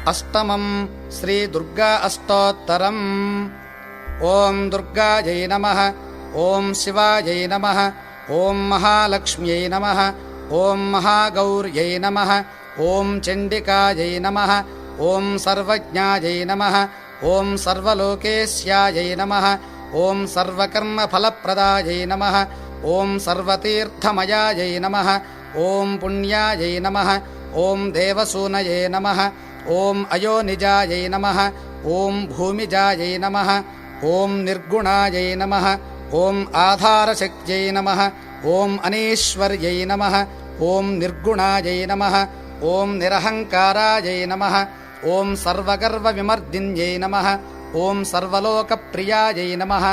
अष्टमम् श्री दुर्गा अष्टोत्तरम्। ॐ दुर्गायै नमः। ॐ शिवायै नमः। ॐ महालक्ष्म्यै नमः। ॐ महागौर्यै नमः। ॐ चण्डिकायै नमः। ॐ सर्वज्ञायै नमः। ॐ सर्वलोकेश्यायै नमः। ॐ सर्वकर्मफलप्रदायै नमः। ॐ सर्वतीर्थमयायै नमः। ॐ पुण्यायै नमः। ॐ देवसूनये नमः। ॐ अयोनिजायै नमः। ॐ भूमिजायै नमः। ॐ निर्गुणायै नमः। ॐ आधारशक्त्यै नमः। ॐ अनीश्वर्यै नमः। ॐ निर्गुणायै नमः। ॐ निरहङ्कारायै नमः। ॐ सर्वगर्वविमर्दिन्यै नमः। ॐ सर्वलोकप्रियायै नमः।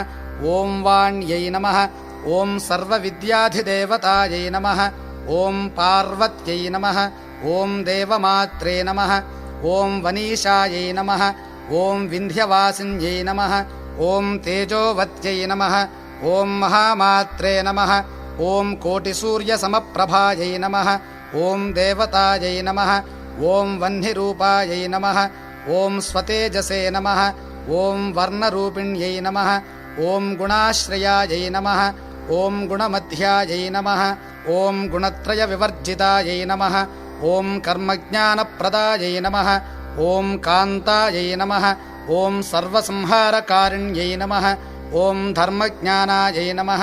ॐ वाण्यै नमः। ॐ सर्वविद्याधिदेवतायै नमः। ॐ पार्वत्यै नमः। ॐ देवमात्रे नमः। ॐ वनीशायै नमः। ॐ विन्ध्यवासिन्यै नमः। ॐ तेजोवत्यै नमः। ॐ महामात्रे नमः। ॐ कोटिसूर्यसमप्रभायै नमः। ॐ देवतायै नमः। ॐ वह्निरूपायै नमः। ॐ स्वतेजसे नमः। ॐ वर्णरूपिण्यै नमः। ॐ गुणाश्रयायै नमः। ॐ गुणमध्यायै नमः। ॐ गुणत्रयविवर्जितायै नमः। ॐ कर्मज्ञानप्रदायै नमः। ॐ कान्तायै नमः। ॐ सर्वसंहारकारिण्यै नमः। ॐ धर्मज्ञानायै नमः।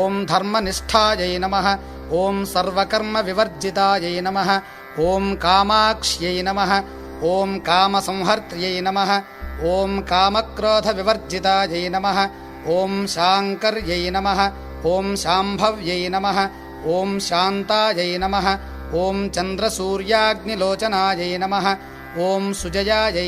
ॐ धर्मनिष्ठायै नमः। ॐ सर्वकर्मविवर्जितायै नमः। ॐ कामाक्ष्यै नमः। ॐ कामसंहर्त्यै नमः। ॐ कामक्रोधविवर्जितायै नमः। ॐ शाङ्कर्यै नमः। ॐ शाम्भव्यै नमः। ॐ शान्तायै नमः। ॐ चन्द्रसूर्याग्निलोचनायै नमः। ॐ सुजयायै